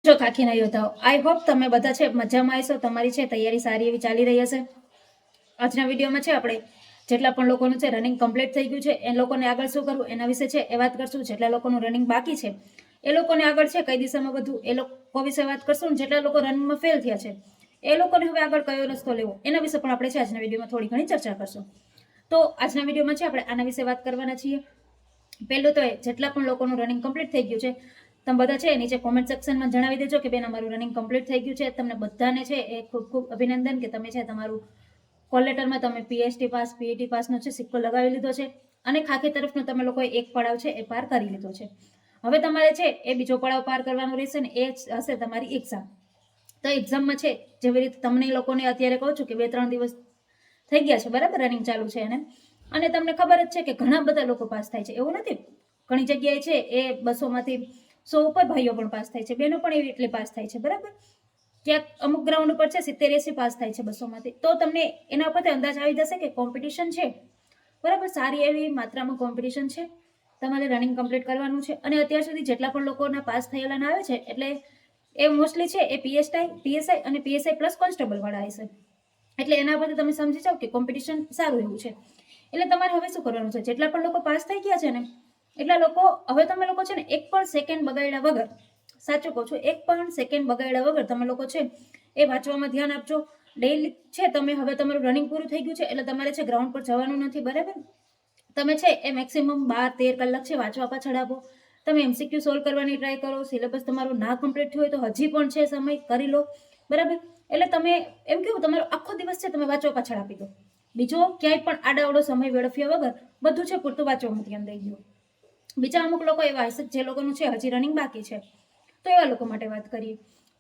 જો ખાખીના યોદ્ધાઓ, I hope તમે બધા છે મજામાં આવીશો, તમારી છે તૈયારી સારી એવી ચાલી રહી હશે. આજના વિડીયોમાં છે આપણે જેટલા પણ લોકોનું છે રનિંગ કમ્પ્લીટ થઈ ગયું છે એ લોકોને આગળ શું કરવું એના વિશે છે એ વાત કરશું. જેટલા લોકોનું રનિંગ બાકી છે એ લોકોને આગળ છે કઈ દિશામાં વધવું એ લોકો વિશે વાત કરશું. જેટલા લોકો રનિંગમાં ફેલ થયા છે એ લોકોને હવે આગળ કયો રસ્તો લેવો એના વિશે પણ આપણે છે આજના વિડીયોમાં થોડી ઘણી ચર્ચા કરશું. તો આજના વિડીયોમાં છે આપણે આના વિશે વાત કરવાના છીએ. પહેલું તો જેટલા પણ લોકોનું રનિંગ કમ્પ્લીટ થઈ ગયું છે તમે બધા છે નીચે કોમેન્ટ સેક્શનમાં જણાવી દેજો કે બેન અમારું રનિંગ કમ્પ્લીટ થઈ ગયું છે. તમને બધાને છે એ ખૂબ ખૂબ અભિનંદન કે તમે છે તમારું કોલ લેટરમાં તમે પીએચડી પાસ પીઈટી પાસનો છે સિક્કો લગાવી લીધો છે અને ખાખી તરફનો તમે લોકોએ એક પડાવ છે એ પાર કરી લીધો છે. હવે તમારે છે એ બીજો પડાવ પાર કરવાનો રહેશે ને એ હશે તમારી એક્ઝામ. તો એક્ઝામમાં છે જેવી રીતે તમને લોકોને અત્યારે કહું છું કે 2-3 દિવસ થઈ ગયા છે બરાબર રનિંગ ચાલુ છે એને, અને તમને ખબર જ છે કે ઘણા બધા લોકો પાસ થાય છે. એવું નથી, ઘણી જગ્યાએ છે એ 200માંથી 100 ઉપર ભાઈઓ પણ પાસ થાય છે, બહેનો પણ એવી એટલે પાસ થાય છે બરાબર. ક્યાંક અમુક ગ્રાઉન્ડ ઉપર છે 70-80 પાસ થાય છે 200માંથી. તો તમને એના ઉપરથી અંદાજ આવી જશે કે કોમ્પિટિશન છે બરાબર, સારી એવી માત્રામાં કોમ્પિટિશન છે. તમારે રનિંગ કમ્પ્લીટ કરવાનું છે. અને અત્યાર સુધી જેટલા પણ લોકોના પાસ થયેલા આવે છે એટલે એ મોસ્ટલી છે એ પીએસઆઈ અને પીએસઆઈ પ્લસ કોન્સ્ટેબલ વાળા હશે. એટલે એના પરથી તમે સમજી જાઓ કે કોમ્પિટિશન સારું એવું છે. એટલે તમારે હવે શું કરવાનું છે, જેટલા પણ લોકો પાસ થઈ ગયા છે ને એટલા લોકો હવે તમે લોકો છે ને 1 પણ સેકન્ડ બગાડ્યા વગર, સાચું કહું છું 1 પણ સેકન્ડ બગાડ્યા વગર તમે લોકો છે એ વાંચવામાં ધ્યાન આપજો. ડેઈલી છે તમે હવે તમારું રનિંગ પૂરું થઈ ગયું છે એટલે તમારે છે ગ્રાઉન્ડ પર જવાનું નથી બરાબર. તમે છે એ મેક્સિમમ 12-13 કલાક છે વાંચવા પાછળ આપો. તમે એમસીક્યુ સોલ્વ કરવાની ટ્રાય કરો. સિલેબસ તમારું ના કમ્પ્લીટ થયું હોય તો હજી પણ છે સમય કરી લો બરાબર. એટલે તમે એમ કેવું તમારો આખો દિવસ છે તમે વાંચવા પાછળ આપી દો. બીજો ક્યાંય પણ આડાવડો સમય વેડફ્યા વગર બધું છે પૂરતું વાંચવામાં ધ્યાન દઈ દો. બીજા અમુક લોકો એવા હશે જે લોકોનું છે હજી રનિંગ બાકી છે, તો એવા લોકો માટે વાત કરીએ.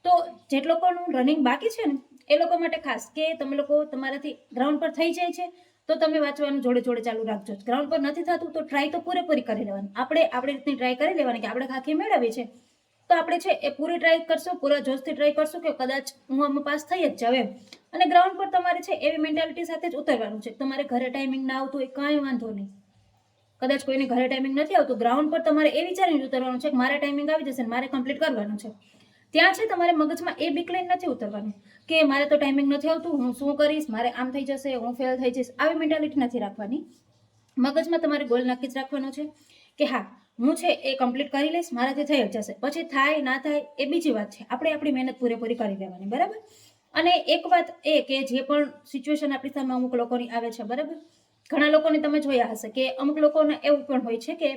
તો જે લોકોનું રનિંગ બાકી છે ને એ લોકો માટે ખાસ કે તમે લોકો તમારાથી ગ્રાઉન્ડ પર થઈ જાય છે તો તમે વાંચવાનું જોડે જોડે ચાલુ રાખજો. ગ્રાઉન્ડ પર નથી થતું તો ટ્રાય તો પૂરેપૂરી કરી લેવાની. આપણે આપણી રીતની ટ્રાય કરી લેવાની કે આપણે ખાખી મેળવી છે તો આપણે છે એ પૂરી ટ્રાય કરશું, પૂરા જોશથી ટ્રાય કરશું કે કદાચ હું આમાં પાસ થઈ જ જાવ એમ. અને ગ્રાઉન્ડ પર તમારે છે એવી મેન્ટાલિટી સાથે જ ઉતરવાનું છે. તમારે ઘરે ટાઈમિંગ ના આવતું હોય કાંઈ વાંધો નહીં, કદાચ કોઈને ઘરે ટાઈમિંગ નથી આવતું, ગ્રાઉન્ડ પર તમારે એ વિચારીને ઉતરવાનું છે કે મારે ટાઈમિંગ આવી જશે ને મારે કમ્પ્લીટ કરવાનું છે. ત્યાં છે તમારે મગજમાં એ બીક લઈને નથી ઉતરવાનું કે મારે તો ટાઈમિંગ નથી આવતું, હું શું કરીશ, મારે આમ થઈ જશે, હું ફેલ થઈ જઈશ. આવી મેન્ટાલિટી નથી રાખવાની. મગજમાં તમારે ગોલ નક્કી જ રાખવાનો છે કે હા હું છે એ કમ્પ્લીટ કરી લઈશ, મારાથી થઈ જ જશે. પછી થાય ના થાય એ બીજી વાત છે, આપણે આપણી મહેનત પૂરેપૂરી કરી લેવાની બરાબર. અને એક વાત એ કે જે પણ સિચ્યુએશન આપણી સામે અમુક લોકોની આવે છે બરાબર, ઘણા લોકોને તમે જોયા હશે કે અમુક લોકોને એવું પણ હોય છે કે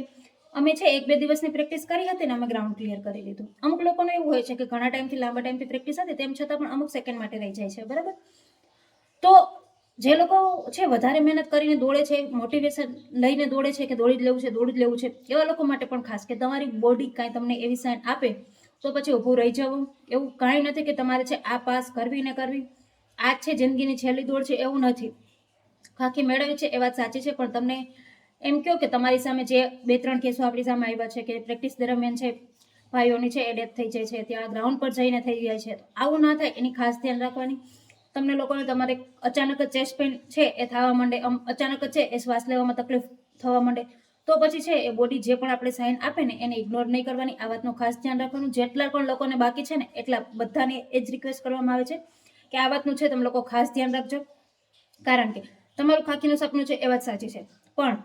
અમે છે 1-2 દિવસની પ્રેક્ટિસ કરી હતી ને અમે ગ્રાઉન્ડ ક્લિયર કરી લીધું. અમુક લોકોને એવું હોય છે કે ઘણા ટાઈમથી લાંબા ટાઈમથી પ્રેક્ટિસ હતી તેમ છતાં પણ અમુક સેકન્ડ માટે રહી જાય છે બરાબર. તો જે લોકો છે વધારે મહેનત કરીને દોડે છે, મોટિવેશન લઈને દોડે છે કે દોડી જ લેવું છે એવા લોકો માટે પણ ખાસ કે તમારી બોડી કાંઈ તમને એવી સાઇન આપે તો પછી ઊભું રહી જવું એવું કાંઈ નથી કે તમારે છે આ પાસ કરવી ને કરવી, આ છે જિંદગીની છેલ્લી દોડ છે એવું નથી. ખાખી મેળવી છે એ વાત સાચી છે, પણ તમને એમ કહો કે તમારી સામે જે 2-3 કેસો આપણી સામે આવ્યા છે કે પ્રેક્ટિસ દરમિયાન છે ભાઈઓની છે એ ડેથ થઈ જાય છે, ત્યાં ગ્રાઉન્ડ પર જઈને થઈ જાય છે. આવું ના થાય એની ખાસ ધ્યાન રાખવાની. તમને લોકોને તમારે અચાનક જ ચેસ્ટ પેઇન છે એ થવા માંડે, અચાનક જ છે એ શ્વાસ લેવામાં તકલીફ થવા માંડે તો પછી છે એ બોડી જે પણ આપણે સાઇન આપે ને એને ઇગ્નોર નહીં કરવાની. આ વાતનું ખાસ ધ્યાન રાખવાનું. જેટલા પણ લોકોને બાકી છે ને એટલા બધાને એ જ રિક્વેસ્ટ કરવામાં આવે છે કે આ વાતનું છે તમે લોકો ખાસ ધ્યાન રાખજો. કારણ કે તમારું ખાખીનું સપનું છે એ વાત સાચી છે, પણ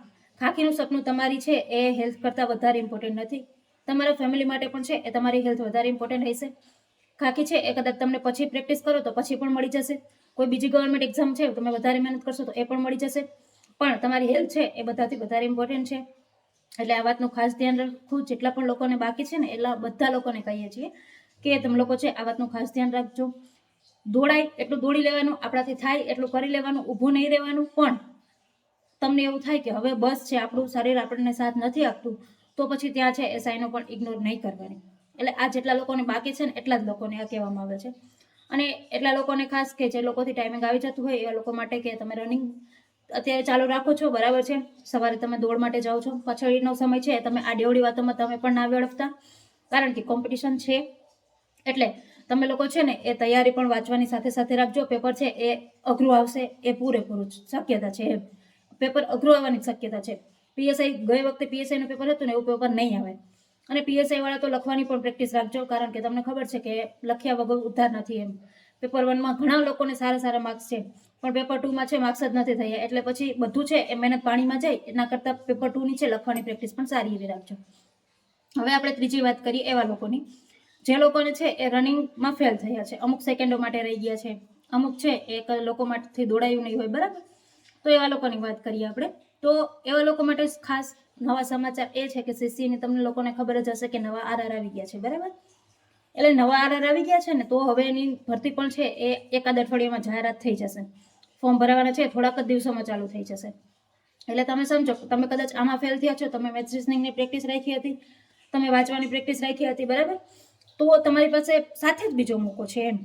ખાખીનું સપનું તમારી છે એ હેલ્થ કરતાં વધારે ઇમ્પોર્ટન્ટ નથી. તમારા ફેમિલી માટે પણ છે એ તમારી હેલ્થ વધારે ઇમ્પોર્ટન્ટ રહેશે. ખાખી છે એ કદાચ તમને પછી પ્રેક્ટિસ કરો તો પછી પણ મળી જશે. કોઈ બીજી ગવર્મેન્ટ એક્ઝામ છે તમે વધારે મહેનત કરશો તો એ પણ મળી જશે, પણ તમારી હેલ્થ છે એ બધાથી વધારે ઇમ્પોર્ટન્ટ છે. એટલે આ વાતનું ખાસ ધ્યાન રાખવું. જેટલા પણ લોકોને બાકી છે ને એટલા બધા લોકોને કહીએ છીએ કે તમે લોકો છે આ વાતનું ખાસ ધ્યાન રાખજો. દોડાય એટલું દોડી લેવાનું, આપણાથી થાય એટલું કરી લેવાનું, ઊભું નહીં રહેવાનું. પણ તમને એવું થાય કે હવે બસ છે આપણું શરીર આપણને સાથ નથી આપતું તો પછી ત્યાં છે એ સાઈનો પણ ઇગ્નોર નહીં કરવાની. એટલે આ જેટલા લોકોને બાકી છે ને એટલા જ લોકોને આ કહેવામાં આવે છે. અને એટલા લોકોને ખાસ કે જે લોકોથી ટાઈમિંગ આવી જતું હોય એવા લોકો માટે કે તમે રનિંગ અત્યારે ચાલુ રાખો છો બરાબર છે, સવારે તમે દોડ માટે જાઓ છો, પછડીનો સમય છે તમે આ દેવડી વાતોમાં તમે પણ ના વેડફતા. કારણ કે કોમ્પિટિશન છે એટલે તમે લોકો છે ને એ તૈયારી પણ વાંચવાની સાથે સાથે રાખજો. પેપર છે એ અઘરું આવશે એ પૂરેપૂરું શક્યતા છે, પેપર અઘરું આવવાની શક્યતા છે. પીએસઆઈ ગઈ વખતે પીએસઆઈનું પેપર હતું ને એવું પેપર નહીં આવે. અને PSI વાળા તો લખવાની પણ પ્રેક્ટિસ રાખજો, કારણ કે તમને ખબર છે કે લખ્યા વગર ઉદ્ધાર નથી એમ. પેપર 1માં ઘણા લોકોને સારા માર્ક્સ છે, પણ પેપર 2માં છે માર્ક્સ જ નથી થયા, એટલે પછી બધું છે એ મહેનત પાણીમાં જાય. એના કરતાં પેપર 2ની છે લખવાની પ્રેક્ટિસ પણ સારી એવી રાખજો. હવે આપણે ત્રીજી વાત કરીએ એવા લોકોની જે લોકોને છે એ રનિંગમાં ફેલ થયા છે, અમુક સેકન્ડો માટે રહી ગયા છે, અમુક છે એક લોકો માટેથી દોડાયું નહીં હોય, બરાબર. તો એવા લોકોની વાત કરીએ આપણે. તો એવા લોકો માટે ખાસ નવા સમાચાર એ છે કે CCની તમને લોકોને ખબર જ હશે કે નવા RR આવી ગયા છે, બરાબર. એટલે નવા RR આવી ગયા છે ને, તો હવે એની ભરતી પણ છે એ એકાદ અઠવાડિયામાં જાહેરાત થઈ જશે. ફોર્મ ભરવાના છે થોડાક જ દિવસોમાં ચાલુ થઈ જશે. એટલે તમે સમજો, તમે કદાચ આમાં ફેલ થયા છો, તમે મેથ્સ રીઝનિંગની પ્રેક્ટિસ રાખી હતી, તમે વાંચવાની પ્રેક્ટિસ રાખી હતી, બરાબર, તો તમારી પાસે સાથે જ બીજો મોકો છે એમ.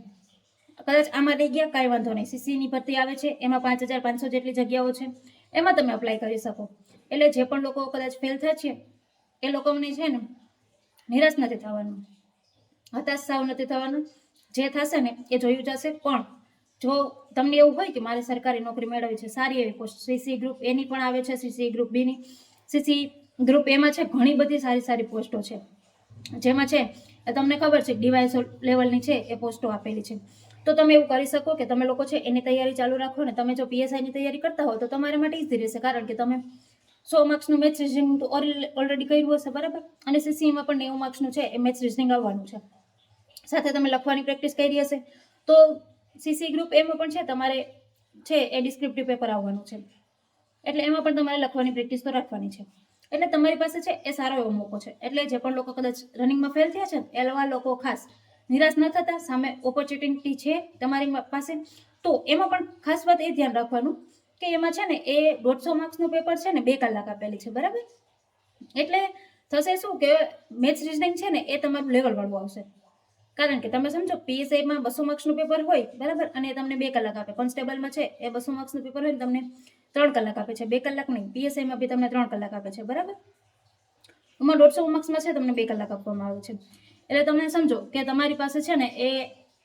કદાચ આમાં રહી ગયા, કાંઈ વાંધો નહીં, CCની ભરતી આવે છે, એમાં 5500 જેટલી જગ્યાઓ છે, એમાં તમે અપ્લાય કરી શકો. એટલે જે પણ લોકો કદાચ ફેલ થાય છે એ લોકોને છે ને નિરાશ નથી થવાનું, હતાશ સાવ નથી થવાનું. જે થશે ને એ જોયું જશે. પણ જો તમને એવું હોય કે મારે સરકારી નોકરી મેળવવી છે, સારી એવી પોસ્ટ, CC ગ્રુપ એની પણ આવે છે, CC ગ્રુપ બીની, CC ગ્રુપ એમાં છે ઘણી બધી સારી પોસ્ટો છે, જેમાં છે તમને ખબર છે ડીવાયસ લેવલની છે એ પોસ્ટો આપેલી છે. તો તમે એવું કરી શકો કે તમે લોકો છે એની તૈયારી ચાલુ રાખો ને. તમે જો PSIની તૈયારી કરતા હો તો તમારા માટે ઈઝી રહેશે, કારણ કે તમે 100 માર્ક્સનું મેથ્સ રિઝનિંગ તો ઓલરેડી કર્યું હશે, બરાબર. અને CCમાં પણ 90 માર્ક્સનું છે એ મેથ્સ રિઝનિંગ આવવાનું છે. સાથે તમે લખવાની પ્રેક્ટિસ કરી હશે. તો CC ગ્રુપ એમાં પણ છે તમારે છે એ ડિસ્ક્રિપ્ટિવ પેપર આવવાનું છે, એટલે એમાં પણ તમારે લખવાની પ્રેક્ટિસ તો રાખવાની છે. એટલે તમારી પાસે છે એ સારો એવો મોકો છે. એટલે જે પણ લોકો કદાચ રનિંગમાં ફેલ થયા છે એવા લોકો ખાસ નિરાશ ન થતા, સામે ઓપોર્ચ્યુનિટી છે તમારી પાસે. તો એમાં પણ ખાસ વાત એ ધ્યાન રાખવાનું કે એમાં છે ને એ 150 માર્ક્સનું પેપર છે ને 2 કલાક આપેલી છે, બરાબર. એટલે થશે શું કે મેથ્સ રિઝનિંગ છે ને એ તમારું લેવલ વાળું આવશે, કારણ કે તમે સમજો PSIમાં 200 માર્ક્સનું પેપર હોય, બરાબર, અને એ તમને 2 કલાક આપે. કોન્સ્ટેબલમાં છે એ 200 માર્ક્સનું પેપર હોય ને તમને 3 કલાક આપે છે, 2 કલાક નહીં. PSIમાં બી તમને 3 કલાક આપે છે, બરાબર. એમાં 150 માર્ક્સમાં છે તમને 2 કલાક આપવામાં આવે છે. એટલે તમે સમજો કે તમારી પાસે છે ને એ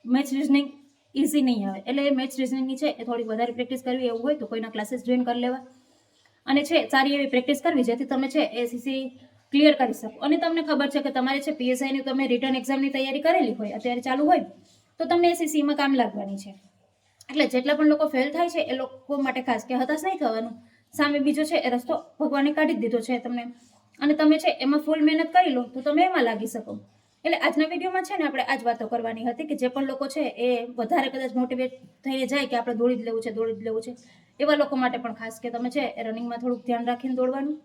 મેથ્સ રિઝનિંગ ઇઝી નહીં આવે. એટલે મેથ્સ રિઝનિંગની છે એ થોડી વધારે પ્રેક્ટિસ કરવી એવું હોય તો કોઈના ક્લાસીસ જોઈન કરી લેવા, અને છે સારી એવી પ્રેક્ટિસ કરવી જેથી તમે છે એ CC ક્લિયર કરી શકો. અને તમને ખબર છે કે તમારે છે PSIની તમે રિટર્ન એક્ઝામની તૈયારી કરેલી હોય, અત્યારે ચાલુ હોય, તો તમને એ CCમાં કામ લાગવાની છે. એટલે જેટલા પણ લોકો ફેલ થાય છે એ લોકો માટે ખાસ કે હતાશ નહીં થવાનું. સામે બીજો છે એ રસ્તો ભગવાને કાઢી જ દીધો છે તમને, અને તમે છે એમાં ફૂલ મહેનત કરી લો તો તમે એમાં લાગી શકો. એટલે આજના વિડીયોમાં છે ને આપણે આ જ વાતો કરવાની હતી કે જે પણ લોકો છે એ વધારે કદાચ મોટિવેટ થઈને જાય કે આપણે દોડી જ લેવું છે, એવા લોકો માટે પણ ખાસ કે તમે છે એ રનિંગમાં થોડુંક ધ્યાન રાખીને દોડવાનું.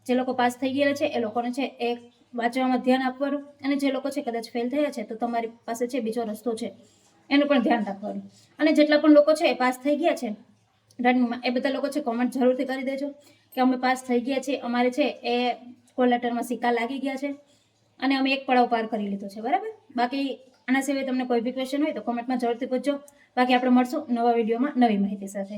જે લોકો પાસ થઈ ગયેલા છે એ લોકોને છે એ વાંચવામાં ધ્યાન આપવાનું, અને જે લોકો છે કદાચ ફેલ થયા છે તો તમારી પાસે છે બીજો રસ્તો છે એનું પણ ધ્યાન રાખવાનું. અને જેટલા પણ લોકો છે એ પાસ થઈ ગયા છે રનિંગમાં, એ બધા લોકો છે કોમેન્ટ જરૂરથી કરી દેજો કે અમે પાસ થઈ ગયા છીએ, અમારે છે એ કોલ લેટરમાં સિક્કા લાગી ગયા છે અને અમે એક પડાવ પાર કરી લીધો છે, બરાબર. બાકી આના સિવાય તમને કોઈ બી ક્વેશ્ચન હોય તો કોમેન્ટમાં જરૂરથી પૂછજો. બાકી આપણે મળશું નવા વિડીયોમાં નવી માહિતી સાથે.